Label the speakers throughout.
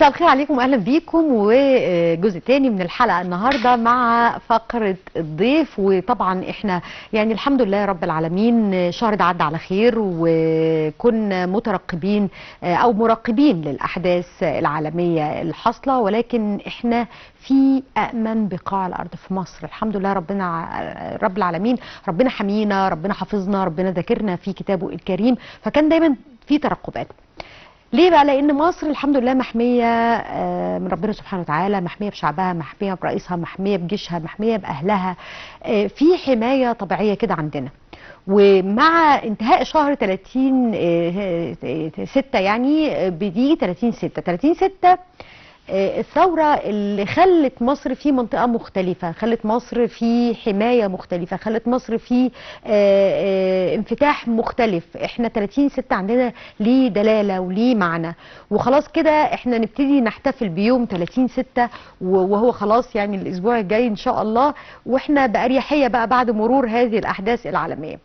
Speaker 1: مساء الخير عليكم واهلا بيكم وجزء تاني من الحلقه النهارده مع فقره الضيف. وطبعا احنا يعني الحمد لله رب العالمين شهر ده عدى على خير وكنا مترقبين او مراقبين للاحداث العالميه الحاصله، ولكن احنا في أأمن بقاع الأرض في مصر الحمد لله. رب العالمين ربنا حمينا، ربنا حافظنا، ربنا ذاكرنا في كتابه الكريم، فكان دايما في ترقبات. ليه بقى؟ لأن مصر الحمد لله محمية من ربنا سبحانه وتعالى، محمية بشعبها، محمية برئيسها، محمية بجيشها، محمية بأهلها، في حماية طبيعية كده عندنا. ومع انتهاء شهر 30/6 يعني بيجي 30/6 الثورة اللي خلت مصر في منطقة مختلفة، خلت مصر في حماية مختلفة، خلت مصر في انفتاح مختلف. احنا 30/6 عندنا ليه دلالة وليه معنى، وخلاص كده احنا نبتدي نحتفل بيوم 30/6 وهو خلاص يعني الاسبوع الجاي ان شاء الله، واحنا بأريحية بقى بعد مرور هذه الأحداث العالمية.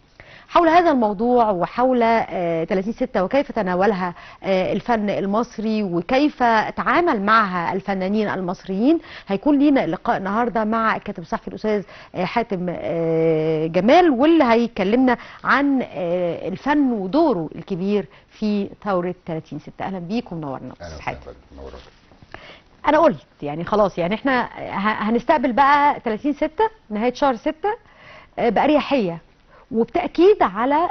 Speaker 1: حول هذا الموضوع وحول 30/6 وكيف تناولها الفن المصري وكيف تعامل معها الفنانين المصريين، هيكون لينا لقاء النهارده مع الكاتب الصحفي الأستاذ حاتم جمال، واللي هيكلمنا عن الفن ودوره الكبير في ثورة 30/6. أهلا بيكم، نورنا أستاذ حاتم. أنا قلت يعني خلاص يعني احنا هنستقبل بقى 30/6 نهاية شهر 6 بأريحية، وبتأكيد على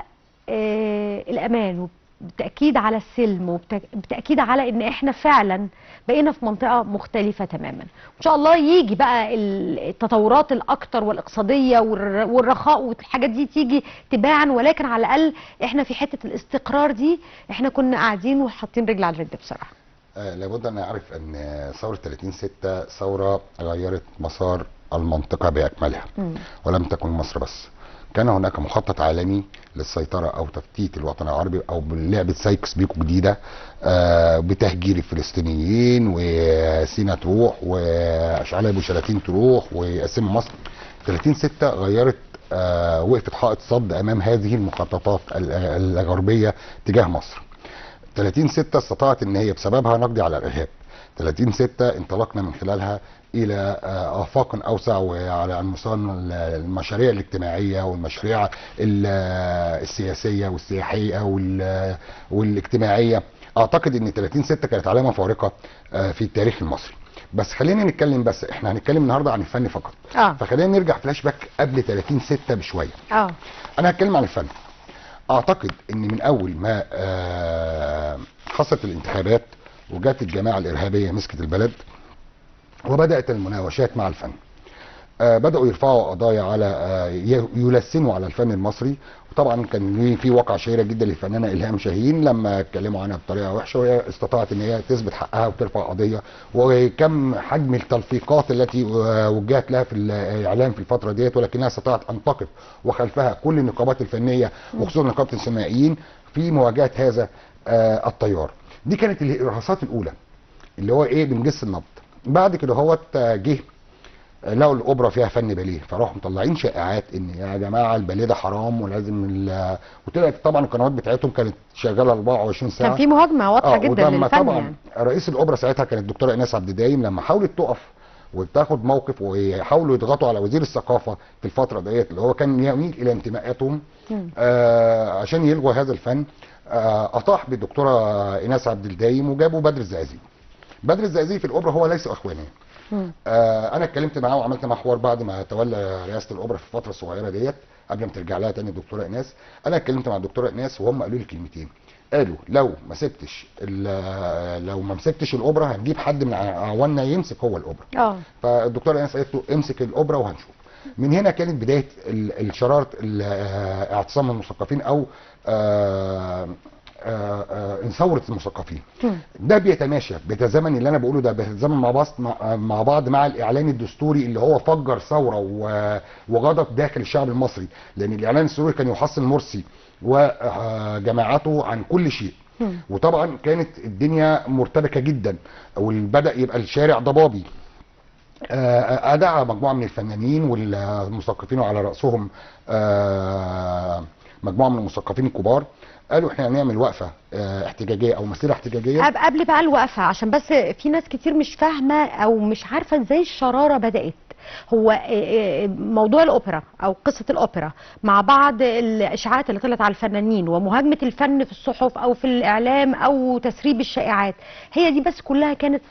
Speaker 1: الأمان، وبتأكيد على السلم، وبتأكيد على إن إحنا فعلا بقينا في منطقة مختلفة تماما. وإن شاء الله يجي بقى التطورات الأكتر والاقتصادية والرخاء والحاجات دي تيجي تباعا، ولكن على الأقل إحنا في حتة الاستقرار دي إحنا كنا قاعدين وحاطين رجل على الرجل بصراحة.
Speaker 2: لابد أن نعرف أن ثورة 30/6 ثورة غيرت مسار المنطقة بأكملها، ولم تكن مصر بس. كان هناك مخطط عالمي للسيطرة أو تفتيت الوطن العربي أو بلعبة سايكس بيكو جديدة، بتهجير الفلسطينيين وسينا تروح وأشعال أبو شلاتين تروح ويقسموا مصر. 30/6 غيرت، وقفت حائط صد أمام هذه المخططات الغربية تجاه مصر. 30/6 استطاعت أن هي بسببها نقضي على الإرهاب. 30/6 انطلقنا من خلالها الى افاق اوسع، وعلى مستوى المشاريع الاجتماعيه والمشاريع السياسيه والسياحيه والاجتماعيه. اعتقد ان 30/6 كانت علامه فارقه في التاريخ المصري. بس خلينا نتكلم، بس احنا هنتكلم النهارده عن الفن فقط. فخلينا نرجع فلاش باك قبل 30/6 بشويه. انا هتكلم عن الفن. اعتقد ان من اول ما حصلت الانتخابات وجات الجماعه الارهابيه مسكت البلد وبدأت المناوشات مع الفن، بدأوا يرفعوا قضايا على يلسنوا على الفن المصري. وطبعا كان في واقعة شهيرة جدا للفنانة إلهام شاهين لما اتكلموا عنها بطريقة وحشة، وهي استطاعت ان هي تثبت حقها وترفع قضية. وكم حجم التلفيقات التي وجهت لها في الإعلام في الفترة ديت، ولكنها استطاعت أن تقف وخلفها كل النقابات الفنية وخصوصا نقابة السينمائيين في مواجهة هذا التيار. دي كانت الإرهاصات الأولى اللي هو ايه، بنجس النبض. بعد كده هوت جه لقوا الاوبرا فيها فن باليه، فراحوا مطلعين شائعات ان يا جماعه الباليه ده حرام ولازم وطلعت طبعا القنوات بتاعتهم كانت شغاله 24 ساعه.
Speaker 1: كان في مهاجمه واضحه جدا للفن.
Speaker 2: طبعا
Speaker 1: يعني
Speaker 2: رئيس الاوبرا ساعتها كانت الدكتوره ايناس عبد الدايم، لما حاولت تقف وتاخد موقف ويحاولوا يضغطوا على وزير الثقافه في الفتره ديت اللي هو كان يميل الى انتماءاتهم عشان يلغوا هذا الفن، اطاح بالدكتوره ايناس عبد الدايم وجابوا بدر الزقازيق. بدر الزقازيق في الاوبرا هو ليس اخوانيا. انا اتكلمت معاه وعملت معاه حوار بعد ما تولى رئاسه الاوبرا في الفتره الصغيره ديت قبل ما ترجع لها تاني الدكتوره ايناس. انا اتكلمت مع الدكتوره ايناس وهم قالوا لي كلمتين، قالوا لو ما مسكتش الاوبرا هنجيب حد من اعواننا يمسك هو الاوبرا. فالدكتوره ايناس قالت له امسك الاوبرا وهنشوف. من هنا كانت بدايه الشراره اعتصام المثقفين او ثورة المثقفين. ده بيتزامن اللي انا بقوله، ده بيتزامن مع بعض مع الاعلان الدستوري اللي هو فجر ثوره وغضب داخل الشعب المصري، لان الاعلان الدستوري كان يحصن مرسي وجماعته عن كل شيء. وطبعا كانت الدنيا مرتبكه جدا وبدا يبقى الشارع ضبابي. ادعى مجموعه من الفنانين والمثقفين وعلى راسهم مجموعه من المثقفين الكبار قالوا احنا هنعمل وقفه احتجاجيه او مسيره احتجاجيه.
Speaker 1: قبل بقى الوقفه، عشان بس في ناس كتير مش فاهمه او مش عارفه ازاي الشراره بدات. هو موضوع الاوبرا او قصه الاوبرا مع بعض الاشاعات اللي طلعت على الفنانين ومهاجمه الفن في الصحف او في الاعلام او تسريب الشائعات، هي دي بس كلها كانت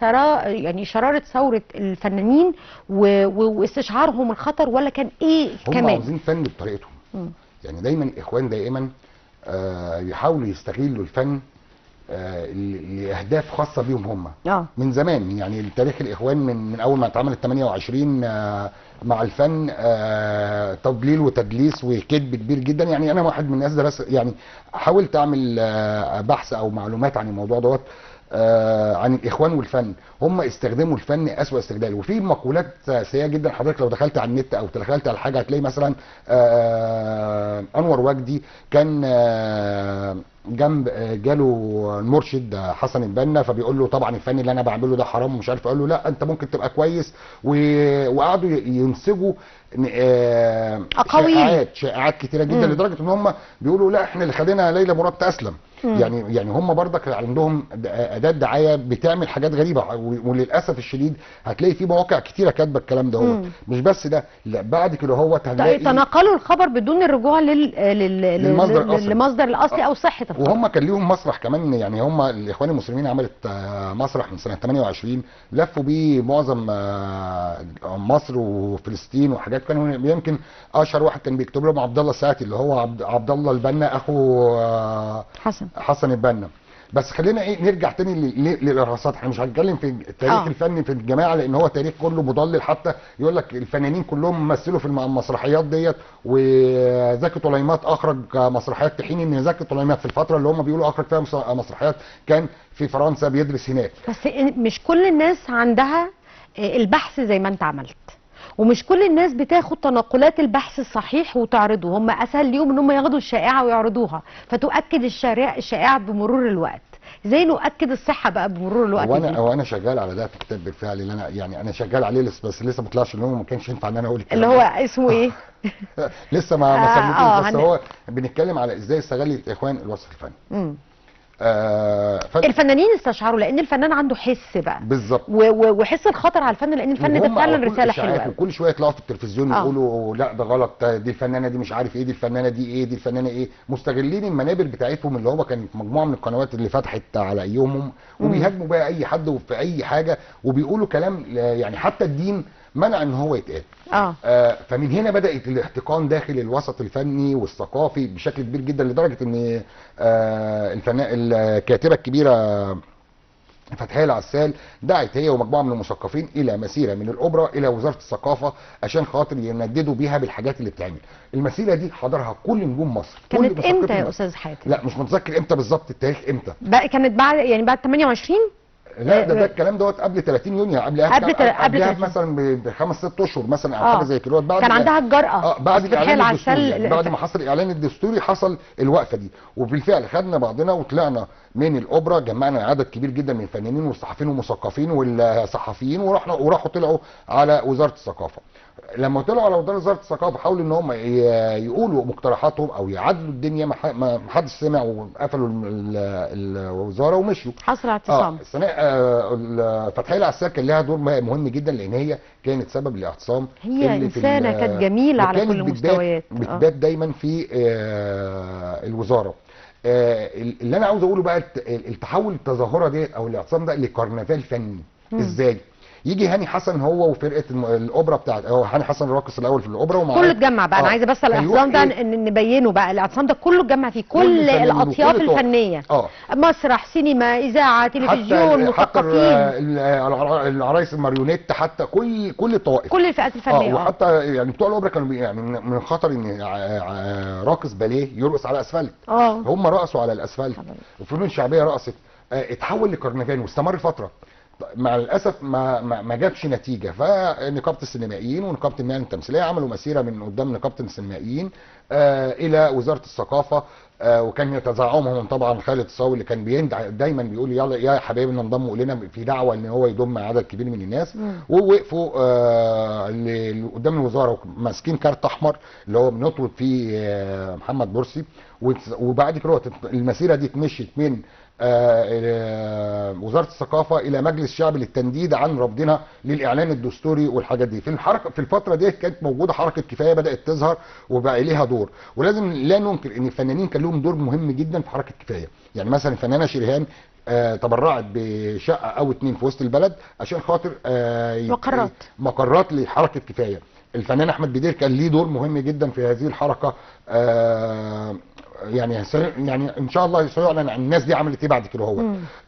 Speaker 1: يعني شراره ثوره الفنانين واستشعارهم الخطر، ولا كان ايه كمان؟
Speaker 2: هم عاوزين فن بطريقتهم. يعني دايما الاخوان دائما يحاولوا يستغلوا الفن لاهداف خاصه بيهم هم من زمان. يعني تاريخ الاخوان من اول ما اتعملت 28 مع الفن تضليل وتدليس وكذب كبير جدا. يعني انا واحد من الناس ده، بس يعني حاولت اعمل بحث او معلومات عن الموضوع دوت عن الاخوان والفن. هم استخدموا الفن اسوأ استغلال، وفي مقولات سيئه جدا. حضرتك لو دخلت على النت او دخلت على حاجه هتلاقي مثلا انور وجدي كان جنب جاله المرشد حسن البنا، فبيقول له طبعا الفن اللي انا بعمله ده حرام ومش عارف. قال له لا انت ممكن تبقى كويس، وقعدوا ينسجوا شائعات كتيره جدا لدرجه ان هم بيقولوا لا احنا اللي خلينا ليلى مراد تسلم. يعني هم برضك عندهم اداه دعايه بتعمل حاجات غريبه، وللاسف الشديد هتلاقي في مواقع كتيره كاتبه الكلام ده. هو مش بس ده، لا بعد كده هو هتلاقي
Speaker 1: تناقلوا الخبر بدون الرجوع للمصدر الاصلي او صحه الخبر.
Speaker 2: وهم كان ليهم مسرح كمان. يعني هم الاخوان المسلمين عملت مسرح من سنه 28 لفوا بيه معظم مصر وفلسطين وحاجات. كانوا يمكن اشهر واحد كان بيكتب لهم عبد الله الساعتي اللي هو عبد الله البنا اخو حسن البنا. بس خلينا نرجع تاني للارهاصات. احنا مش هنتكلم في التاريخ الفني في الجماعه لان هو تاريخ كله مضلل. حتى يقول لك الفنانين كلهم مثلوا في المسرحيات ديت، وزكي طليمات اخرج مسرحيات، في حين ان زكي طليمات في الفتره اللي هم بيقولوا اخرج فيها مسرحيات كان في فرنسا بيدرس هناك.
Speaker 1: بس مش كل الناس عندها البحث زي ما انت عملت، ومش كل الناس بتاخد تناقلات البحث الصحيح وتعرضه. هم اسهل ليهم ان هم ياخدوا الشائعه ويعرضوها فتؤكد الشائعه بمرور الوقت. ازاي نؤكد الصحه بقى بمرور الوقت؟
Speaker 2: وانا شغال على ده في كتاب بالفعل اللي انا شغال عليه، بس لسه ما طلعش، ان هو ما كانش ينفع ان انا اقول
Speaker 1: الكلام اللي هو اسمه ايه.
Speaker 2: لسه ما سميتوش. بس هو بنتكلم على ازاي استغل الاخوان الوسط الفني.
Speaker 1: الفنانين استشعروا، لان الفنان عنده حس بقى
Speaker 2: بالظبط،
Speaker 1: وحس الخطر على الفن، لان الفن ده فعلا رساله حلوه.
Speaker 2: وكل شويه يطلعوا في التلفزيون يقولوا لا ده غلط، دي الفنانه دي مش عارف ايه، دي الفنانه دي ايه، دي الفنانه ايه. مستغلين المنابر بتاعتهم اللي هو كانت مجموعه من القنوات اللي فتحت على ايامهم، وبيهاجموا بقى اي حد وفي اي حاجه، وبيقولوا كلام يعني حتى الدين منع ان هو يتقال. فمن هنا بدات الاحتقان داخل الوسط الفني والثقافي بشكل كبير جدا، لدرجه ان الكاتبه الكبيره فتحية العسال دعت هي ومجموعه من المثقفين الى مسيره من الاوبرا الى وزاره الثقافه عشان خاطر ينددوا بيها بالحاجات اللي بتتعمل. المسيره دي حضرها كل نجوم مصر.
Speaker 1: كانت امتى يا استاذ حاتم؟
Speaker 2: لا مش متذكر امتى بالظبط، التاريخ امتى
Speaker 1: كانت بعد 28.
Speaker 2: لا ده الكلام دوت قبل 30 يونيو، قبلها مثلا بخمس ست اشهر مثلا او حاجه زي كده. بعد
Speaker 1: كان عندها الجرأه
Speaker 2: بعد الاعلان الدستوري، يعني بعد ما حصل الاعلان الدستوري حصل الوقفه دي. وبالفعل خدنا بعضنا وطلعنا من الاوبرا، جمعنا عدد كبير جدا من الفنانين والصحفيين والمثقفين والصحفيين، وراحوا طلعوا على وزاره الثقافه. لما طلعوا على وزاره الثقافه حاولوا ان هم يقولوا مقترحاتهم او يعدلوا الدنيا، ما حدش سمع، وقفلوا الوزاره ومشيوا.
Speaker 1: حصل اعتصام.
Speaker 2: فتحية العسال كان لها دور مهم جدا، لان هي كانت سبب الاعتصام.
Speaker 1: هي انسانه كانت جميله على كل المستويات.
Speaker 2: بتبات دايما في الوزاره. اللي انا عاوز اقوله بقى التحول التظاهره ديت او الاعتصام ده لكرنفال فني. ازاي؟ يجي هاني حسن هو وفرقه الاوبرا بتاعت هاني حسن الراقص الاول في الاوبرا، ومعاه
Speaker 1: كله اتجمع بقى. انا عايزه بس الاعتصام ده نبينه بقى. الاعتصام ده كله اتجمع فيه كل الاطياف الفنيه، مسرح، سينما، اذاعه، تلفزيون، مثقفين،
Speaker 2: العرايس الماريونيت، حتى كل الطوائف،
Speaker 1: كل الفئات الفنيه.
Speaker 2: وحتى يعني بتوع الاوبرا كانوا يعني من خطر ان راقص باليه يرقص على اسفلت. هم رقصوا على الاسفلت، الفنون الشعبيه رقصت. اتحول لكرنفال واستمر فتره. مع الاسف ما جابش نتيجه. فنقابه السينمائيين ونقابه المهن التمثيليه عملوا مسيره من قدام نقابه السينمائيين الى وزاره الثقافه، وكان يتزعمهم طبعا خالد صاوي اللي كان دايما بيقول يلا يا حبايبنا انضموا الينا، في دعوه ان هو يضم عدد كبير من الناس. ووقفوا قدام الوزاره ماسكين كارت احمر اللي هو بنطلب فيه محمد مرسي. وبعد كده المسيره دي اتمشت من وزاره الثقافه الى مجلس الشعب للتنديد عن رفضنا للاعلان الدستوري والحاجات دي. في الفتره دي كانت موجوده حركه كفايه بدات تظهر وبقى ليها دور. ولازم لا ننكر ان الفنانين كان لهم دور مهم جدا في حركه كفايه. يعني مثلا الفنانه شريهان تبرعت بشقه او 2 في وسط البلد عشان خاطر مقرات لحركه كفايه. الفنان احمد بدير كان ليه دور مهم جدا في هذه الحركه. يعني ان شاء الله سيعلن عن الناس دي عملت ايه بعد كده. هو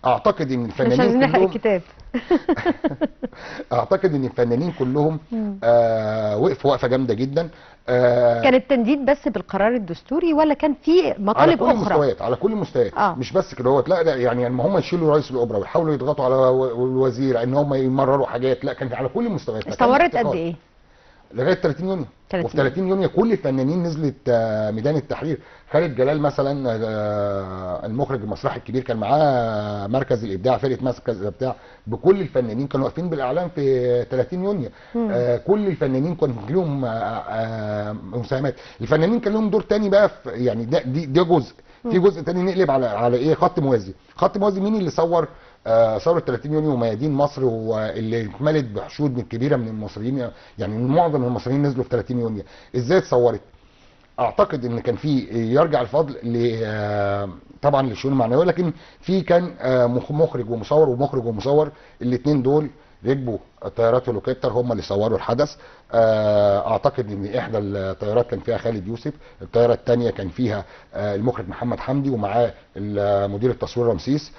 Speaker 2: اعتقد ان الفنانين كلهم
Speaker 1: الكتاب
Speaker 2: اعتقد ان الفنانين كلهم وقفوا وقفه جامده جدا.
Speaker 1: كان التنديد بس بالقرار الدستوري ولا كان في مطالب
Speaker 2: على كل
Speaker 1: اخرى؟
Speaker 2: المستويات، على كل المستويات. مش بس كده، هو لا ده يعني لما هم يشيلوا رئيس الاوبرا ويحاولوا يضغطوا على الوزير ان هم يمرروا حاجات، لا كان على كل المستويات.
Speaker 1: استمرت قد ايه؟
Speaker 2: لغايه 30 يونيو. وفي 30 يونيو كل الفنانين نزلت ميدان التحرير. خالد جلال مثلا المخرج المسرحي الكبير كان معاه مركز الابداع، فرقه مركز الابداع بكل الفنانين كانوا واقفين بالاعلام في 30 يونيو. كل الفنانين كان لهم مساهمات. الفنانين كان لهم دور تاني بقى يعني ده جزء. في جزء تاني نقلب على ايه؟ خط موازي. خط موازي مين اللي صور ثوره 30 يونيو وميادين مصر، واللي اتملت بحشود من كبيره من المصريين، يعني معظم المصريين نزلوا في 30 يونيو. ازاي اتصورت؟ اعتقد ان كان في يرجع الفضل طبعا للشؤون المعنويه، لكن في كان مخرج ومصور الاثنين دول ركبوا طيارات هليكوبتر هم اللي صوروا الحدث. اعتقد ان احدى الطيارات كان فيها خالد يوسف، الطياره الثانيه كان فيها المخرج محمد حمدي ومعاه مدير التصوير رمسيس.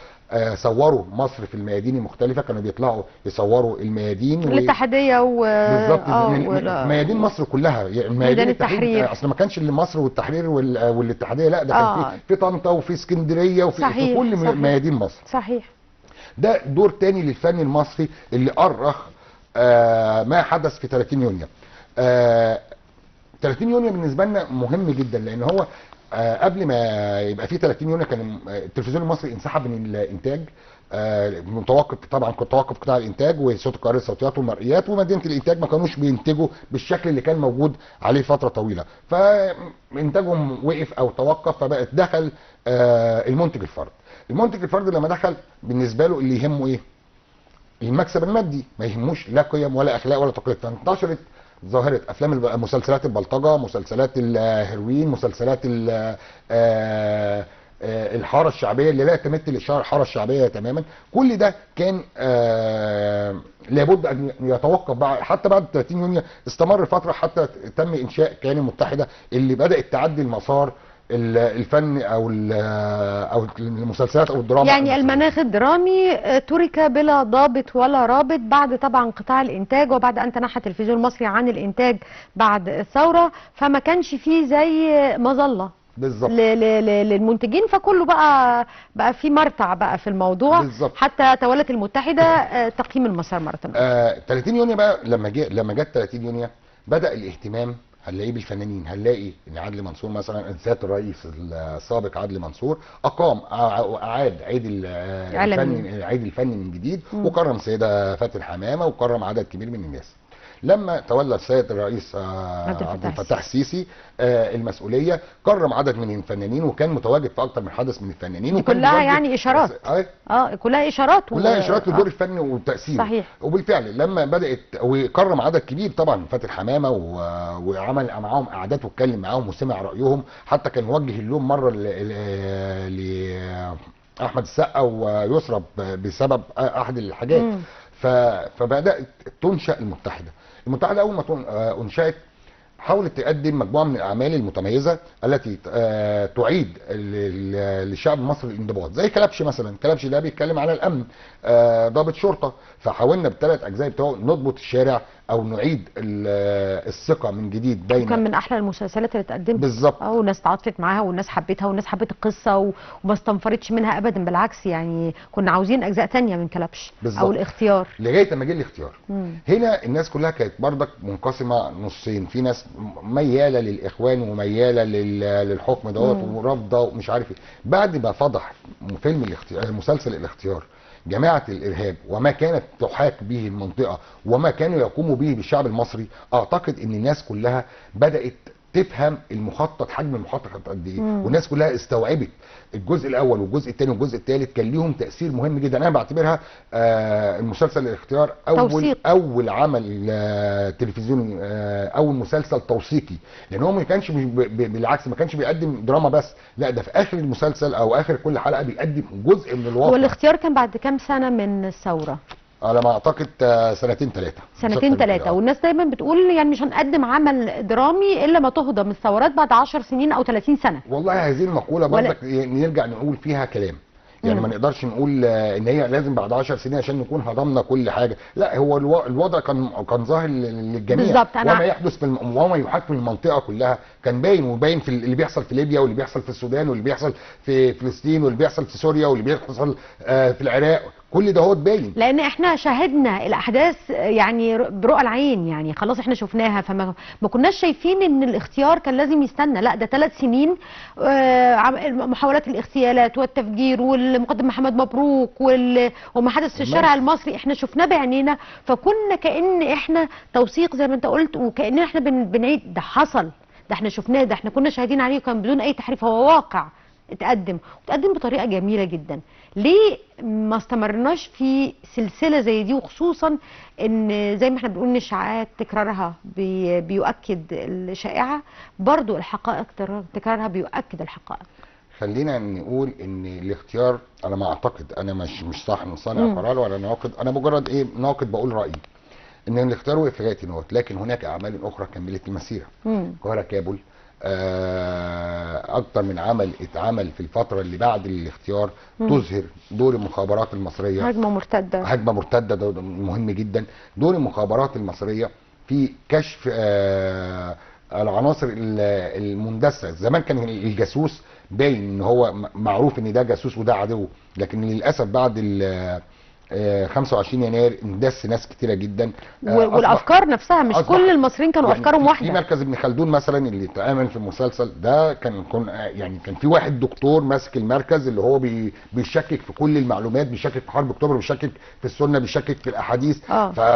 Speaker 2: صوروا مصر في الميادين المختلفه، كانوا بيطلعوا يصوروا الميادين
Speaker 1: الاتحاديه
Speaker 2: بالظبط ميادين مصر كلها.
Speaker 1: ميدان التحرير
Speaker 2: اصل ما كانش اللي مصر والتحرير والاتحاديه، لا ده كان في طنطا وفي اسكندريه وفي كل ميادين مصر.
Speaker 1: صحيح.
Speaker 2: ده دور تاني للفن المصري اللي أرخ ما حدث في 30 يونيو. 30 يونيو بالنسبه لنا مهم جدا، لان هو قبل ما يبقى في 30 يونيو كان التلفزيون المصري انسحب من الانتاج، متوقف طبعا، كنت توقف قطاع الانتاج وصوت القاهره الصوتيات والمرئيات، ومدينه الانتاج ما كانوش بينتجوا بالشكل اللي كان موجود عليه فتره طويله، فانتاجهم وقف او توقف. فبقت دخل المنتج الفرد. المنتج الفردي لما دخل بالنسبه له اللي يهمه ايه؟ المكسب المادي، ما يهموش لا قيم ولا اخلاق ولا تقاليد. فانتشرت ظاهره افلام مسلسلات البلطجه، مسلسلات الهيروين، مسلسلات الحاره الشعبيه اللي لا تمت للحاره الشعبيه تماما. كل ده كان لابد ان يتوقف حتى بعد 30 يونيو. استمر فتره حتى تم انشاء كيان المتحده اللي بدات تعدل مسار الفن او المسلسلات او الدراما.
Speaker 1: يعني المناخ الدرامي ترك بلا ضابط ولا رابط بعد طبعا قطاع الانتاج، وبعد ان تنحى التلفزيون المصري عن الانتاج بعد الثوره، فما كانش فيه زي مظله
Speaker 2: بالظبط
Speaker 1: للمنتجين، فكله بقى في مرتع بقى في الموضوع بالزبط. حتى تولت المتحده تقييم المسار مره ثانيه.
Speaker 2: 30 يونيو بقى لما جت 30 يونيو بدا الاهتمام. هنلاقيه بالفنانين، هنلاقي ان عدلي منصور مثلا سياده الرئيس السابق عدلي منصور اعاد عيد الفن من جديد، وكرم سيده فاتن حمامه وكرم عدد كبير من الناس. لما تولى السيد الرئيس عبد الفتاح السيسي المسؤوليه، كرم عدد من الفنانين وكان متواجد في اكثر من حدث من الفنانين،
Speaker 1: كلها يعني اشارات. كلها اشارات
Speaker 2: لدور الفن وتاثيره.
Speaker 1: صحيح.
Speaker 2: وبالفعل لما بدات وكرم عدد كبير طبعا فاتن حمامه وعمل معاهم قعدات واتكلم معاهم وسمع رايهم، حتى كان وجه اللوم مره لاحمد السقا ويسرى بسبب احد الحاجات. فبدات تنشا المتحده اول ما انشات حاولت تقدم مجموعه من الاعمال المتميزه التي تعيد للشعب المصري الانضباط، زي كلبش مثلا. كلبش ده بيتكلم على الامن، ضابط شرطه، فحاولنا بالثلاث اجزاء بتوعه نضبط الشارع او نعيد الثقه من جديد بين.
Speaker 1: وكان من احلى المسلسلات اللي اتقدمت
Speaker 2: بالظبط.
Speaker 1: والناس تعاطفت معاها والناس حبتها والناس حبت القصه وما استنفرتش منها ابدا، بالعكس يعني كنا عاوزين اجزاء تانية من كلبش
Speaker 2: بالظبط.
Speaker 1: او الاختيار.
Speaker 2: لغايه ما جه الاختيار. هنا الناس كلها كانت بردك منقسمه نصين، في ناس مياله للاخوان ومياله للحكم دوت ورافضه ومش عارف ايه. بعد ما فضح فيلم الاختيار، مسلسل الاختيار، جماعه الارهاب وما كانت تحاك به المنطقه وما كانوا يقوموا به بالشعب المصري، اعتقد ان الناس كلها بدات تفهم المخطط، حجم المخطط قد ايه، والناس كلها استوعبت الجزء الاول والجزء الثاني والجزء الثالث كان ليهم تاثير مهم جدا. انا بعتبرها المسلسل الاختيار اول عمل تلفزيوني، اول مسلسل توثيقي، لان هو ما كانش بالعكس ما كانش بيقدم دراما بس، لا ده في اخر المسلسل او اخر كل حلقه بيقدم جزء من الواقع.
Speaker 1: والاختيار كان بعد كام سنه من الثوره؟
Speaker 2: على ما اعتقد سنتين ثلاثه.
Speaker 1: والناس دايما بتقول يعني مش هنقدم عمل درامي الا ما تهضم الثورات بعد 10 سنين او 30 سنه.
Speaker 2: والله هذه المقوله برضك نرجع نقول فيها كلام، يعني ما نقدرش نقول ان هي لازم بعد 10 سنين عشان نكون هضمنا كل حاجه، لا هو الوضع كان ظاهر للجميع
Speaker 1: بالظبط.
Speaker 2: وما يحدث وما يحاك في المنطقه كلها كان باين، وباين في اللي بيحصل في ليبيا واللي بيحصل في السودان واللي بيحصل في فلسطين واللي بيحصل في سوريا واللي بيحصل في العراق، كل ده هو باين، لان
Speaker 1: احنا شاهدنا الاحداث يعني برؤى العين، يعني خلاص احنا شفناها، فما كناش شايفين ان الاختيار كان لازم يستنى، لا ده 3 سنين محاولات الاغتيالات والتفجير والمقدم محمد مبروك وما حدث في الشارع المصري احنا شفناه بعينينا، فكنا كأن احنا توثيق زي ما انت قلت، وكأن احنا بنعيد ده حصل، ده احنا شفناه، ده احنا كنا شاهدين عليه وكان بدون اي تحريف، هو واقع اتقدم بطريقه جميله جدا. ليه ما استمرناش في سلسله زي دي، وخصوصا ان زي ما احنا بنقول ان الشائعات تكرارها بيؤكد الشائعه، برضو الحقائق تكرارها بيؤكد الحقائق.
Speaker 2: خلينا نقول ان الاختيار انا ما اعتقد، انا مش صانع قرار ولا ناقد، انا مجرد ناقد بقول رايي ان الاختيار وقف لغايه نوت، لكن هناك اعمال اخرى كملت المسيره. القاهره كابول، اكتر من عمل اتعمل في الفتره اللي بعد الاختيار تظهر دور المخابرات المصريه. هجمه مرتده ده مهم جدا. دور المخابرات المصريه في كشف العناصر المندسه. زمان كان الجاسوس باين ان هو معروف ان ده جاسوس وده عدو، لكن للاسف بعد 25 يناير اندس ناس كتيره جدا،
Speaker 1: والافكار نفسها مش كل المصريين كانوا يعني افكارهم واحده.
Speaker 2: في مركز ابن خلدون مثلا اللي اتعمل في المسلسل ده كان في واحد دكتور ماسك المركز اللي هو بيشكك في كل المعلومات، بيشكك في حرب اكتوبر، بيشكك في السنه، بيشكك في الاحاديث.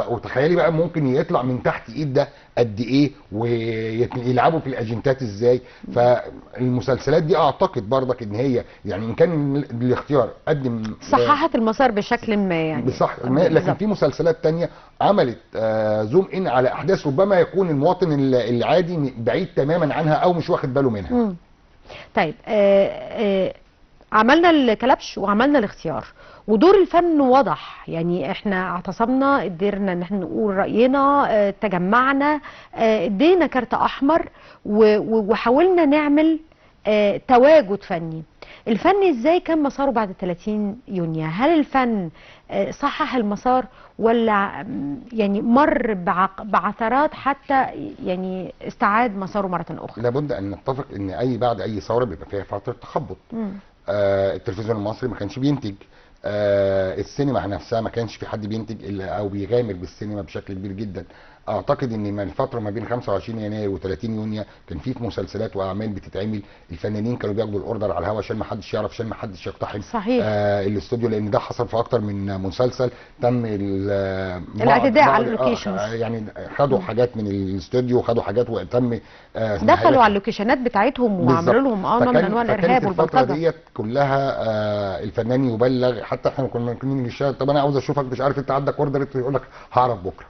Speaker 2: وتخيلي بقى ممكن يطلع من تحت ايد ده قد ايه ويلعبوا في الاجندات ازاي. فالمسلسلات دي اعتقد برضك ان هي يعني ان كان الاختيار قدم
Speaker 1: صححت المسار بشكل ما، يعني
Speaker 2: بصح، لكن في مسلسلات تانية عملت زوم ان على احداث ربما يكون المواطن العادي بعيد تماما عنها او مش واخد باله منها.
Speaker 1: طيب عملنا الكلبش وعملنا الاختيار، ودور الفن واضح، يعني احنا اعتصمنا، قدرنا ان احنا نقول راينا، تجمعنا، ادينا كارت احمر وحاولنا نعمل تواجد فني. الفن ازاي كان مساره بعد 30 يونيو؟ هل الفن صحح المسار ولا يعني مر بعثرات حتى يعني استعاد مساره مرة أخرى؟
Speaker 2: لابد أن نتفق أن بعد أي ثورة بيبقى فيها فترة تخبط. التلفزيون المصري ما كانش بينتج، السينما نفسها ما كانش في حد بينتج الا او بيغامر بالسينما بشكل كبير جدا. اعتقد ان من الفتره ما بين 25 يناير و30 يونيو كان في مسلسلات واعمال بتتعمل، الفنانين كانوا بياخدوا الاوردر على الهوا عشان ما حدش يعرف، عشان ما حدش يقتحم
Speaker 1: صحيح
Speaker 2: الاستوديو، لان ده حصل في اكتر من مسلسل تم
Speaker 1: الاعتداء على اللوكيشنز.
Speaker 2: يعني خدوا حاجات من الاستوديو وخدوا حاجات وتم
Speaker 1: دخلوا على اللوكيشنات بتاعتهم وعملوا لهم نوع من انواع الارهاب والبلطجه.
Speaker 2: الفتره ديت كلها الفنان يبلغ، حتى احنا كنا ممكن نشتغل، طب انا عاوز اشوفك مش عارف انت عندك اوردر، يقول لك هعرف بكره.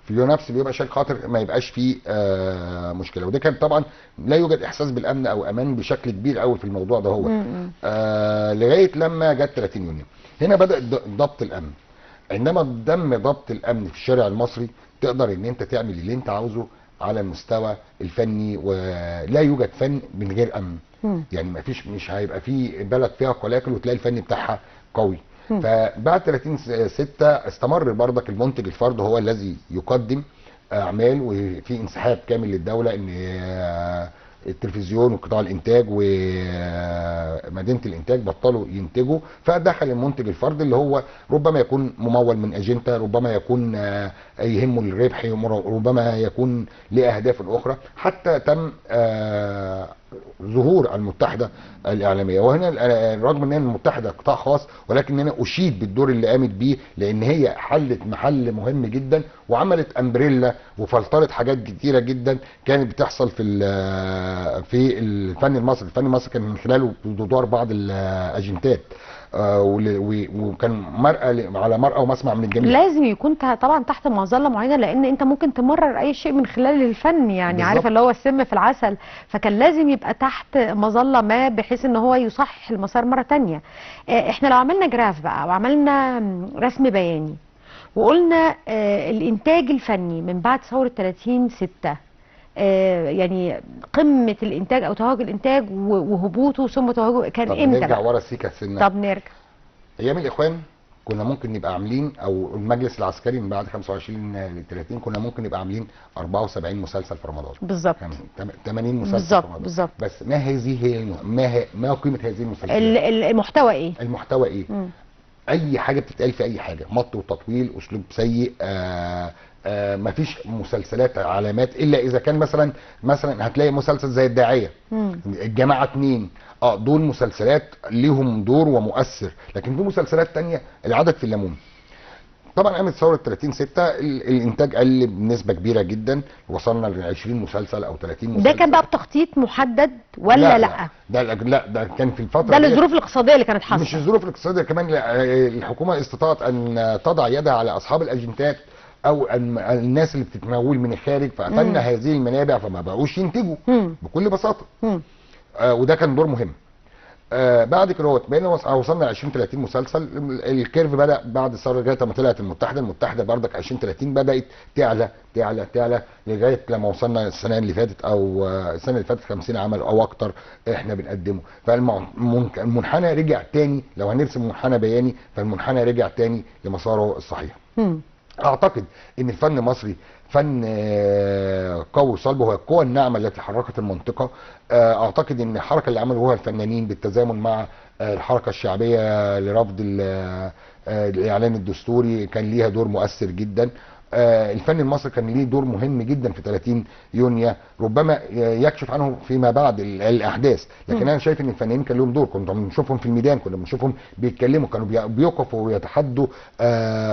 Speaker 2: في اليوم نفسه بيبقى عشان خاطر ما يبقاش فيه مشكله، وده كان طبعا لا يوجد احساس بالامن او امان بشكل كبير قوي في الموضوع ده. هو لغايه لما جت 30 يونيو هنا بدا ضبط الامن. عندما تم ضبط الامن في الشارع المصري تقدر ان انت تعمل اللي انت عاوزه على المستوى الفني، ولا يوجد فن من غير امن. يعني ما فيش، مش هيبقى في بلد فيها قلاقل وتلاقي الفن بتاعها قوي. فبعد 30/6 استمر برضك المنتج الفرد هو الذي يقدم اعمال وفي انسحاب كامل للدوله، ان التلفزيون وقطاع الانتاج ومدينه الانتاج بطلوا ينتجوا، فدخل المنتج الفردي اللي هو ربما يكون ممول من اجنده، ربما يكون يهمه الربح، ربما يكون لاهداف اخرى، حتى تم ظهور المتحده الاعلاميه. وهنا رغم ان المتحده قطاع خاص، ولكن انا اشيد بالدور اللي قامت بيه، لان هي حلت محل مهم جدا وعملت امبريلا وفلترت حاجات كتيره جدا كانت بتحصل في الفن المصري. الفن المصري كان من خلاله بتدور بعض الاجندات، وكان مرأة على مرأة ومسمع من الجميع.
Speaker 1: لازم يكون طبعا تحت مظله معينه، لان انت ممكن تمرر اي شيء من خلال الفن، يعني
Speaker 2: بالزبط.
Speaker 1: عارف اللي هو السم في العسل، فكان لازم يبقى تحت مظله ما بحيث ان هو يصحح المسار مره تانية. احنا لو عملنا جراف بقى وعملنا رسم بياني وقلنا الانتاج الفني من بعد ثوره 30/6، يعني قمه الانتاج او تهاج الانتاج وهبوطه ثم تهاجه كان امتى؟
Speaker 2: نرجع
Speaker 1: بقى
Speaker 2: ورا سيكا سنه.
Speaker 1: طب نرجع
Speaker 2: ايام الاخوان كنا ممكن نبقى عاملين، او المجلس العسكري من بعد 25 ل 30 كنا ممكن نبقى عاملين 74 مسلسل في رمضان
Speaker 1: بالظبط،
Speaker 2: 80 مسلسل
Speaker 1: بالظبط
Speaker 2: في رمضان
Speaker 1: بالظبط.
Speaker 2: بس ما هذه هي ما قيمه هذه المسلسلات؟
Speaker 1: المحتوى ايه؟
Speaker 2: المحتوى ايه؟ اي حاجه بتتقال في اي حاجه، مط وتطويل، اسلوب سيء، مفيش مسلسلات علامات، الا اذا كان مثلا هتلاقي مسلسل زي الداعيه، الجماعه 2، دول مسلسلات ليهم دور ومؤثر، لكن في مسلسلات تانية العدد في الليمون. طبعا قامت ثوره 30/6 الانتاج قل بنسبه كبيره جدا، وصلنا ل 20 مسلسل او 30 مسلسل.
Speaker 1: ده كان بقى بتخطيط محدد ولا لا؟
Speaker 2: ده كان في الفتره
Speaker 1: ده الظروف الاقتصاديه اللي كانت حاصله.
Speaker 2: مش الظروف الاقتصاديه كمان، الحكومه استطاعت ان تضع يدها على اصحاب الاجندات او الناس اللي بتتمول من الخارج، فقفلنا هذه المنابع فما بقوش ينتجوا بكل بساطه. وده كان دور مهم. بعد كده بقينا وصلنا ل 20 30 مسلسل. الكيرف بدا بعد الثوره لغايه ما طلعت المتحده بردك 20 30 بدات تعلى تعلى تعلى لغايه لما وصلنا السنه اللي فاتت، او السنه اللي فاتت 50 عمل او اكتر احنا بنقدمه. فالمنحنى رجع تاني، لو هنرسم منحنى بياني فالمنحنى رجع تاني لمساره الصحيح. اعتقد ان الفن المصري فن قوي وصلب، وهو القوى الناعمه التي حركت المنطقه. اعتقد ان الحركه اللي عملوها الفنانين بالتزامن مع الحركه الشعبيه لرفض الاعلان الدستوري كان ليها دور مؤثر جدا. الفن المصري كان ليه دور مهم جدا في 30 يونيو، ربما يكشف عنه فيما بعد الاحداث، لكن انا شايف ان الفنانين كان لهم دور. كنا بنشوفهم في الميدان، كنا بنشوفهم بيتكلموا، كانوا بيقفوا ويتحدوا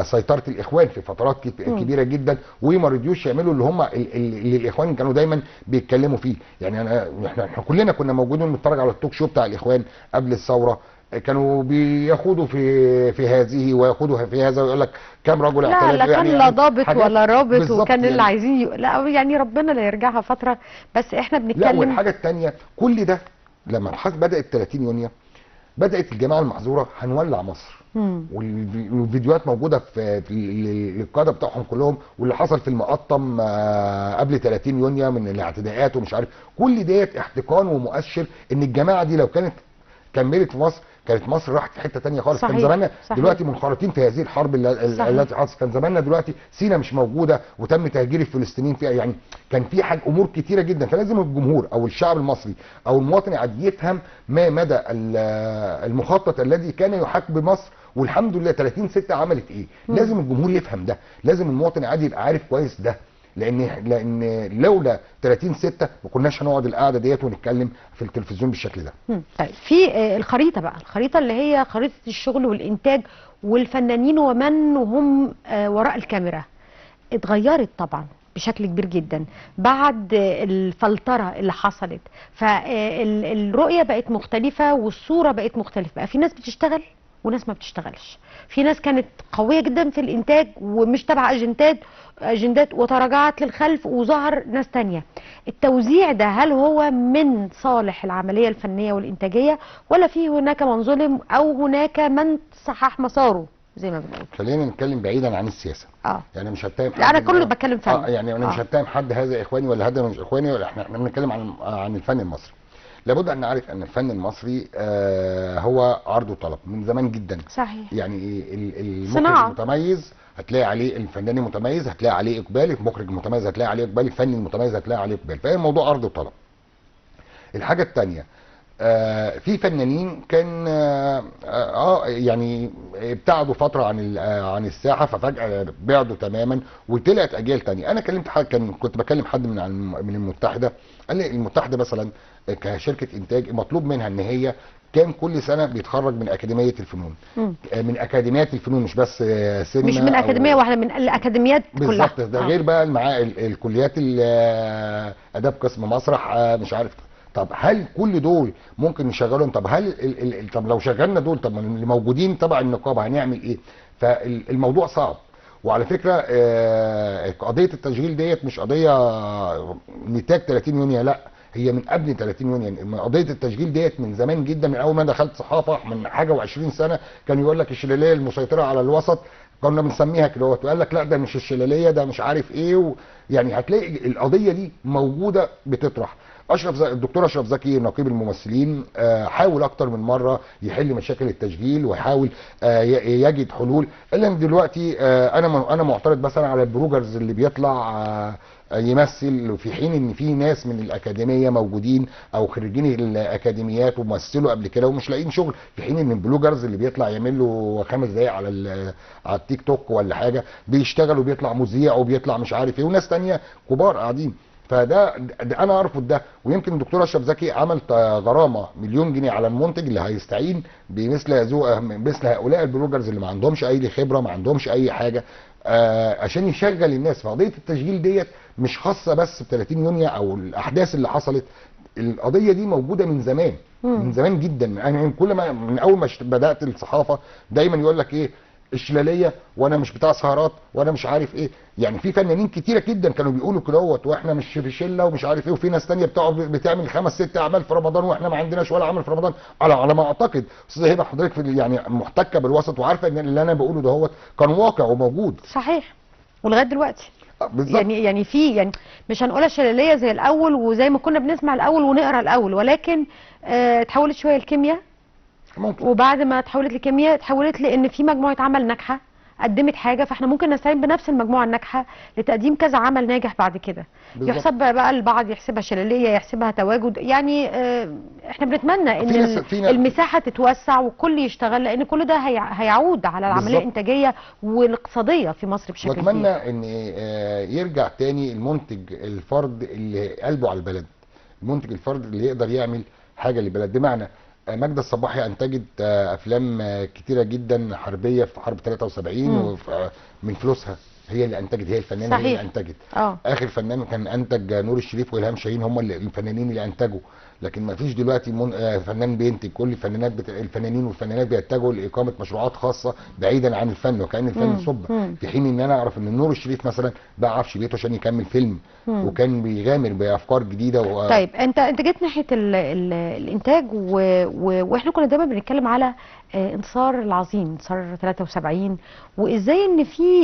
Speaker 2: سيطره الاخوان في فترات كبيره جدا، وما رضيوش يعملوا اللي الاخوان كانوا دايما بيتكلموا فيه. يعني احنا كلنا كنا موجودين بنتفرج على التوك شو بتاع الاخوان قبل الثوره، كانوا بياخدوا في هذه وياخدوا في هذا، ويقول لك كام رجل اعترف.
Speaker 1: لا كان لا ضابط ولا رابط، وكان
Speaker 2: يعني
Speaker 1: اللي عايزين لا يعني ربنا لا يرجعها فتره، بس احنا بنتكلم.
Speaker 2: لا، والحاجه الثانيه كل ده لما بدات 30 يونيو بدات الجماعه المحظوره هنولع مصر، والفيديوهات موجوده في القاده بتاعهم كلهم، واللي حصل في المقطم قبل 30 يونيو من الاعتداءات ومش عارف، كل ديت احتقان ومؤشر ان الجماعه دي لو كانت كملت في مصر كانت مصر راحت في حته ثانيه خالص. كان زماننا دلوقتي منخرطين في هذه الحرب التي حصلت، كان زماننا دلوقتي سينا مش موجوده وتم تهجير الفلسطينيين فيها، يعني كان في امور كتيره جدا. فلازم الجمهور او الشعب المصري او المواطن العادي يفهم ما مدى المخطط الذي كان يحاك بمصر، والحمد لله 30/6 عملت ايه. لازم الجمهور يفهم ده، لازم المواطن العادي يبقى عارف كويس ده، لان لولا 30/6 ما كناش هنقعد القعده ديت ونتكلم في التلفزيون بالشكل ده.
Speaker 1: طيب في الخريطه بقى، الخريطه اللي هي خريطه الشغل والانتاج والفنانين ومن هم وراء الكاميرا اتغيرت طبعا بشكل كبير جدا بعد الفلتره اللي حصلت، فالرؤيه بقت مختلفه والصوره بقت مختلفه، بقى في ناس بتشتغل وناس ما بتشتغلش، في ناس كانت قويه جدا في الانتاج ومش تبع اجندات وتراجعت للخلف، وظهر ناس تانية. التوزيع ده هل هو من صالح العمليه الفنيه والانتاجيه، ولا في هناك من ظلم او هناك من صحح مساره زي ما بنقول؟
Speaker 2: خلينا نتكلم بعيدا عن السياسه. يعني مش هتهم حد،
Speaker 1: انا كله بتكلم فن.
Speaker 2: يعني انا مش هتهم حد هذا اخواني ولا هذا مش اخواني، ولا احنا بنتكلم عن الفن المصري. لابد ان نعرف ان الفن المصري هو عرض وطلب من زمان جدا.
Speaker 1: صحيح.
Speaker 2: يعني المخرج
Speaker 1: صناعة.
Speaker 2: المتميز هتلاقي عليه، الفنان المتميز هتلاقي عليه اقبال، المخرج المتميز هتلاقي عليه اقبال، الفني المتميز هتلاقي عليه اقبال. فهي الموضوع عرض وطلب. الحاجه الثانيه، في فنانين كان يعني ابتعدوا فتره عن الساحه، ففجاه بعدوا تماما وطلعت اجيال تانية. انا كلمت حد، كنت بكلم حد من المتحده، قال لي المتحده مثلا كشركه انتاج مطلوب منها ان هي كان كل سنه بيتخرج من اكاديميه الفنون، من اكاديميات الفنون، مش بس سينما،
Speaker 1: مش من اكاديميه واحده، من الاكاديميات كلها
Speaker 2: بالظبط. ده غير بقى معاه الكليات، اداب، قسم مسرح، مش عارف. طب هل كل دول ممكن نشغلهم؟ طب هل طب لو شغلنا دول، طب اللي موجودين تبع النقابه هنعمل ايه؟ فالموضوع صعب. وعلى فكره قضيه التشغيل ديت مش قضيه نتاج 30 يونيو، لا، هي من قبل 30 يونيو. قضيه التشغيل ديت من زمان جدا، من اول ما دخلت صحافه من حاجه و20 سنه كان يقول لك الشلاليه المسيطره على الوسط، كنا بنسميها كده، وقال لك لا ده مش الشلاليه، ده مش عارف ايه يعني هتلاقي القضيه دي موجوده بتطرح. الدكتور اشرف زكي نقيب الممثلين حاول اكتر من مره يحل مشاكل التشغيل ويحاول يجد حلول. الا ان دلوقتي انا معترض مثلا على البروجرز اللي بيطلع يمثل، في حين ان في ناس من الاكاديميه موجودين او خريجين الاكاديميات ومثلوا قبل كده ومش لاقيين شغل، في حين ان البلوجرز اللي بيطلع يعمل له 5 دقايق على التيك توك ولا حاجه بيشتغل وبيطلع مذيع وبيطلع مش عارف ايه، وناس تانية كبار قاعدين. فده انا ارفض ده. ويمكن الدكتور اشرف زكي عمل غرامه 1,000,000 جنيه على المنتج اللي هيستعين مثل هؤلاء البلوجرز اللي ما عندهمش اي خبره، ما عندهمش اي حاجه، عشان يشغل الناس. فقضيه التشغيل ديت مش خاصه بس ب 30 يونيو او الاحداث اللي حصلت، القضيه دي موجوده من زمان، من زمان جدا. انا كل ما من اول ما بدات الصحافه دايما يقول لك ايه، الشلاليه، وانا مش بتاع سهرات، وانا مش عارف ايه. يعني في فنانين كتيره جدا كانوا بيقولوا كده واحنا مش في شله ومش عارف ايه، وفي ناس تانية بتعمل 5 6 اعمال في رمضان واحنا ما عندناش ولا عمل في رمضان. على ما اعتقد استاذه هبه حضرتك يعني محتكه بالوسط وعارفه ان اللي انا بقوله ده كان واقع وموجود.
Speaker 1: صحيح. ولغايه دلوقتي
Speaker 2: بالظبط.
Speaker 1: يعني مش هنقولها شلاليه زي الاول وزي ما كنا بنسمع الاول ونقرا الاول، ولكن اتحولت شويه الكيمياء. ممكن. وبعد ما اتحولت لكيمياء اتحولت لان في مجموعه عمل ناجحه قدمت حاجه، فاحنا ممكن نستعين بنفس المجموعه الناجحه لتقديم كذا عمل ناجح بعد كده. يحسب بقى البعض يحسبها شلاليه، يحسبها تواجد. يعني احنا بنتمنى ان المساحه تتوسع والكل يشتغل، لان كل ده هيعود على العمليه الانتاجيه والاقتصاديه في مصر بشكل كبير.
Speaker 2: نتمنى ان يرجع تاني المنتج الفرد اللي قلبه على البلد، المنتج الفرد اللي يقدر يعمل حاجه للبلد. بمعنى ماجدة الصباحي انتجت افلام كتيره جدا حربيه في حرب 73 من فلوسها، هي اللي انتجت، هي الفنانه هي اللي انتجت. اخر فنان كان انتج نور الشريف والهام شاهين، هم الفنانين اللي انتجوا. لكن ما فيش دلوقتي فنان بينتج، كل الفنانين والفنانات بيتجهوا لاقامه مشروعات خاصه بعيدا عن الفن، وكأن الفن صب. في حين ان انا اعرف ان نور الشريف مثلا باع عفش بيته عشان يكمل فيلم، وكان بيغامر بافكار جديده
Speaker 1: طيب انت جيت ناحيه الانتاج واحنا كنا دايما بنتكلم على انتصار العظيم، انتصار 73، وازاي ان في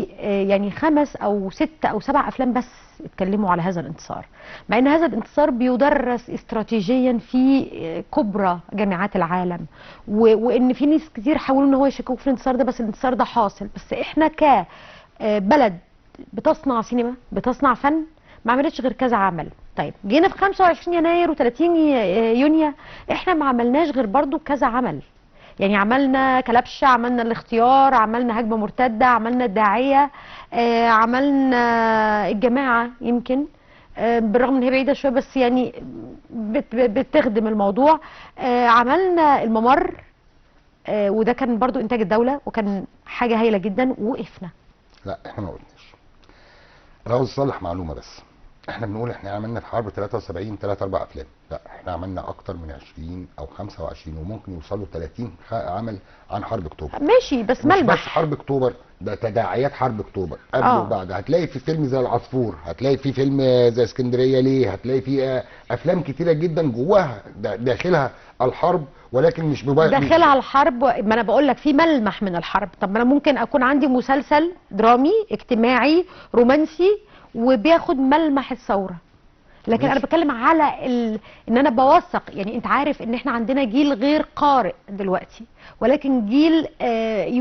Speaker 1: يعني 5 أو 6 أو 7 افلام بس اتكلموا على هذا الانتصار، مع ان هذا الانتصار بيدرس استراتيجيا في كبرى جامعات العالم، وان في ناس كتير حاولوا ان هو يشككوا في الانتصار ده، بس الانتصار ده حاصل. بس احنا كبلد بتصنع سينما، بتصنع فن، ما عملتش غير كذا عمل. طيب جينا في 25 يناير و30 يونيو احنا ما عملناش غير برضو كذا عمل. يعني عملنا كلبشه، عملنا الاختيار، عملنا هجمه مرتده، عملنا الداعيه، عملنا الجماعه، يمكن بالرغم ان هي بعيده شويه بس يعني بتخدم الموضوع. عملنا الممر، وده كان برضو انتاج الدوله وكان حاجه هايله جدا. وقفنا.
Speaker 2: لا احنا ما قلناش. انا عاوز اصلح معلومه بس. احنا بنقول احنا عملنا في حرب 73 3 4 افلام، لا احنا عملنا اكتر من 20 او 25 وممكن يوصلوا 30 عمل عن حرب اكتوبر.
Speaker 1: ماشي، بس ملمح.
Speaker 2: مش بس حرب اكتوبر، ده تداعيات حرب اكتوبر قبل وبعد. هتلاقي في فيلم زي العصفور، هتلاقي في فيلم زي اسكندريه ليه، هتلاقي في افلام كتيره جدا جواها داخلها الحرب، ولكن مش
Speaker 1: داخلها الحرب. ما انا بقول لك في ملمح من الحرب. طب ما انا ممكن اكون عندي مسلسل درامي اجتماعي رومانسي وبياخد ملمح الثوره، لكن
Speaker 2: ماشي.
Speaker 1: انا بتكلم على ان انا بوثق. يعني انت عارف ان احنا عندنا جيل غير قارئ دلوقتي، ولكن جيل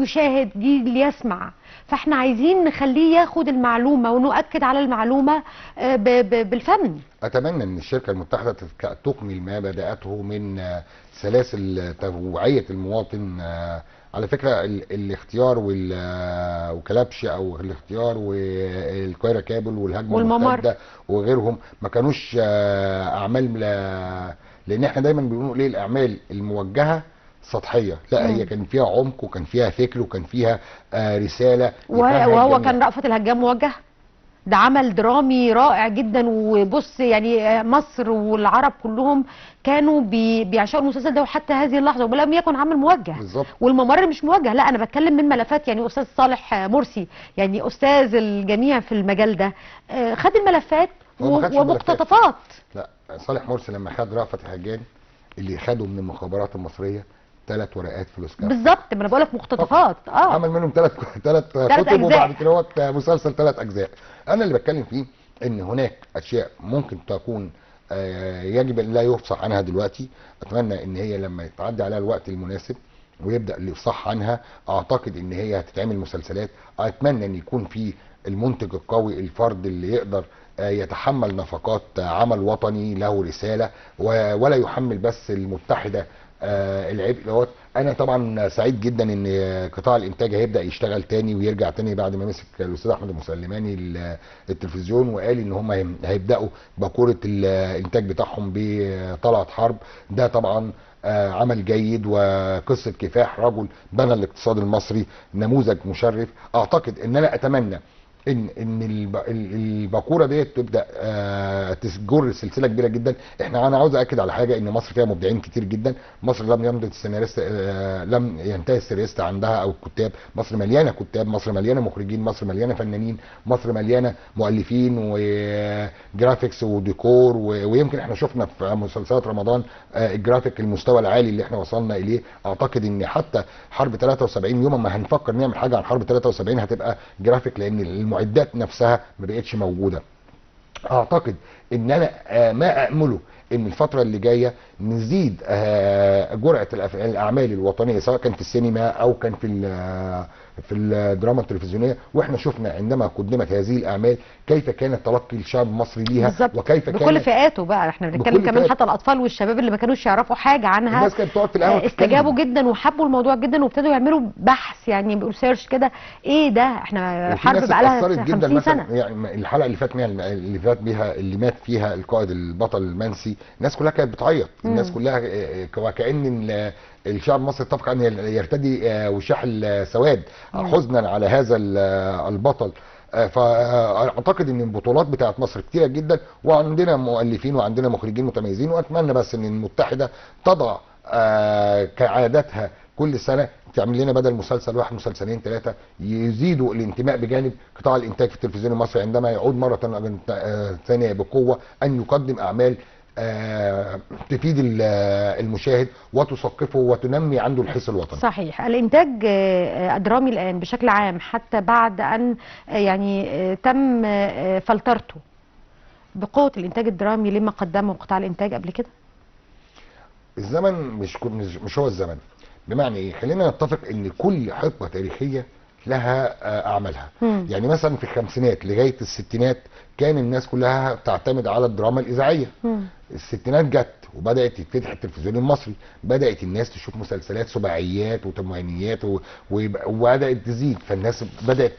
Speaker 1: يشاهد، جيل يسمع. فاحنا عايزين نخليه ياخد المعلومة ونؤكد على المعلومة بالفن.
Speaker 2: اتمنى ان الشركه المتحده تكمل ما بداته من سلاسل توعيه المواطن. على فكره الاختيار وكلبش او الاختيار والقاهره كابل والهجمه
Speaker 1: والممر.
Speaker 2: المرتده وغيرهم ما كانوش اعمال لان احنا دايما بنقول ليه الاعمال الموجهه سطحيه. لا، هي كان فيها عمق وكان فيها فكر وكان فيها رساله يفهمها
Speaker 1: وهو
Speaker 2: الجميع.
Speaker 1: كان رأفت الهجان موجه. ده عمل درامي رائع جدا. وبص يعني مصر والعرب كلهم كانوا بيعشقوا المسلسل ده وحتى هذه اللحظه، ولم يكن عمل موجه.
Speaker 2: بالظبط.
Speaker 1: والممر مش موجه، لا انا بتكلم من ملفات. يعني استاذ صالح مرسي، يعني استاذ الجميع في المجال ده، خد الملفات
Speaker 2: هو ما خدش الملفات.
Speaker 1: ومقتطفات.
Speaker 2: لا، صالح مرسي لما خد رأفت الهجان اللي خده من المخابرات المصريه 3 ورقات فلوس كاش
Speaker 1: بالظبط، ما انا بقول لك مقتطفات.
Speaker 2: عمل منهم 3 كتب
Speaker 1: أجزاء.
Speaker 2: وبعد كده هو مسلسل 3 اجزاء. انا اللي بتكلم فيه ان هناك اشياء ممكن تكون يجب ان لا يفصح عنها دلوقتي. اتمنى ان هي لما يتعدي عليها الوقت المناسب ويبدا الافصاح عنها، اعتقد ان هي هتتعمل مسلسلات. اتمنى ان يكون في المنتج القوي، الفرد اللي يقدر يتحمل نفقات عمل وطني له رساله ولا يحمل بس المتحده العبء دوت. انا طبعا سعيد جدا ان قطاع الانتاج هيبدا يشتغل تاني ويرجع تاني بعد ما مسك الاستاذ احمد المسلماني التلفزيون، وقال ان هم هيبداوا باكوره الانتاج بتاعهم بطلعت حرب. ده طبعا عمل جيد وقصه كفاح رجل بنى الاقتصاد المصري، نموذج مشرف. اعتقد ان انا اتمنى ان الباكوره ديت تبدا تجر سلسله كبيره جدا. انا عاوز اكد على حاجه، ان مصر فيها مبدعين كتير جدا. مصر لم يمضي السيناريست، لم ينتهي السيناريست عندها او الكتاب. مصر مليانه كتاب، مصر مليانه مخرجين، مصر مليانه فنانين، مصر مليانه مؤلفين وجرافيكس وديكور ويمكن احنا شفنا في مسلسلات رمضان الجرافيك المستوى العالي اللي احنا وصلنا اليه. اعتقد ان حتى حرب 73 يوم ما هنفكر نعمل حاجه عن حرب 73 هتبقى جرافيك، لان المعدات نفسها ما بقتش موجوده. اعتقد ان انا ما امله ان الفتره اللي جايه نزيد جرعه الاعمال الوطنيه، سواء كان في السينما او كان في الدراما التلفزيونيه. واحنا شفنا عندما قدمت هذه الاعمال كيف كان تلقي الشعب المصري ليها، وكيف
Speaker 1: بكل فئاته بقى. احنا بنتكلم كمان حتى الاطفال والشباب اللي ما كانوش يعرفوا حاجه عنها.
Speaker 2: الناس كانت بتقعد في القهوه
Speaker 1: استجابوا جدا وحبوا الموضوع جدا وابتدوا يعملوا بحث، يعني بيقولوا سيرش كده ايه ده. احنا حرب بقى لها 50 سنه.
Speaker 2: يعني الحلقه اللي فات بيها اللي مات فيها القائد البطل المنسي، الناس كلها كانت بتعيط. الناس كلها وكأن الشعب المصري اتفق ان يرتدي وشاح السواد حزنا على هذا البطل. فاعتقد ان البطولات بتاعت مصر كتيره جدا، وعندنا مؤلفين وعندنا مخرجين متميزين. واتمنى بس ان المتحده تضع كعادتها كل سنه تعمل لنا بدل مسلسل واحد مسلسلين 3 يزيدوا الانتماء بجانب قطاع الانتاج في التلفزيون المصري عندما يعود مره ثانيه بقوه ان يقدم اعمال تفيد المشاهد وتثقفه وتنمي عنده الحس الوطني.
Speaker 1: صحيح. الانتاج الدرامي الان بشكل عام حتى بعد ان يعني تم فلترته بقوه الانتاج الدرامي لما قدمه قطاع الانتاج قبل كده.
Speaker 2: الزمن مش هو الزمن. بمعنى ايه؟ خلينا نتفق ان كل حقبه تاريخيه لها اعمالها. يعني مثلا في الخمسينات لغايه الستينات كان الناس كلها تعتمد على الدراما الاذاعيه. الستينات جت وبدات يتفتح التلفزيون المصري، بدات الناس تشوف مسلسلات سباعيات وثمانينيات وبدات تزيد، فالناس بدات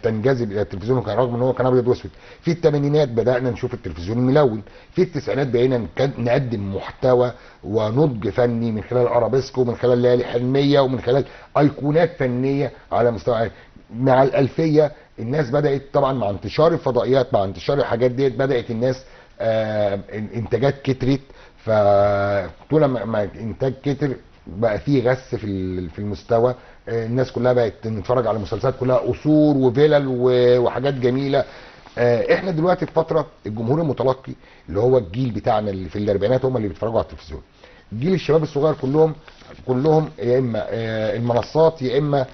Speaker 2: تنجذب الى التلفزيون رغم ان هو كان ابيض واسود. في الثمانينات بدانا نشوف التلفزيون الملون. في التسعينات بقينا نقدم محتوى ونضج فني من خلال ارابيسكو ومن خلال ليالي حلميه ومن خلال ايقونات فنيه على مستوى. مع الالفيه الناس بدات طبعا مع انتشار الفضائيات، مع انتشار الحاجات ديت، بدات الناس انتاجات كترت. فطول ما انتاج كتر بقى فيه غث في المستوى. الناس كلها بقت تتفرج على مسلسلات كلها قصور وفلل وحاجات جميله. احنا دلوقتي في فتره الجمهور المتلقي اللي هو الجيل بتاعنا اللي في الاربعينات هم اللي بيتفرجوا على التلفزيون. جيل الشباب الصغير كلهم يا اما المنصات يا اما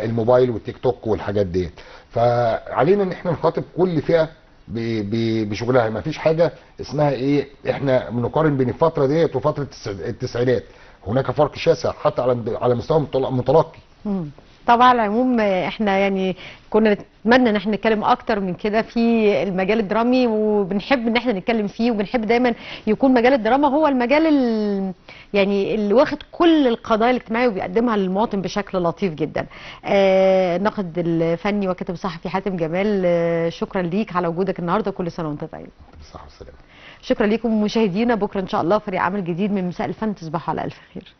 Speaker 2: الموبايل والتيك توك والحاجات ديت. فعلينا ان احنا نخاطب كل فئه بشغلها. ما فيش حاجه اسمها ايه، احنا بنقارن بين الفتره ديت وفتره التسعينات، هناك فرق شاسع حتى على مستوى المتلقي.
Speaker 1: طبعا على العموم احنا يعني كنا نتمنى ان احنا نتكلم اكتر من كده في المجال الدرامي، وبنحب ان احنا نتكلم فيه، وبنحب دايما يكون مجال الدراما هو المجال يعني اللي واخد كل القضايا الاجتماعيه وبيقدمها للمواطن بشكل لطيف جدا. الناقد الفني وكاتب صحفي حاتم جمال، شكرا ليك على وجودك النهارده، كل سنه وانت طيب.
Speaker 2: بالصحه والسلامه.
Speaker 1: شكرا لكم مشاهدينا، بكره ان شاء الله فريق عمل جديد من مساء الفن، تصبحوا على الف خير.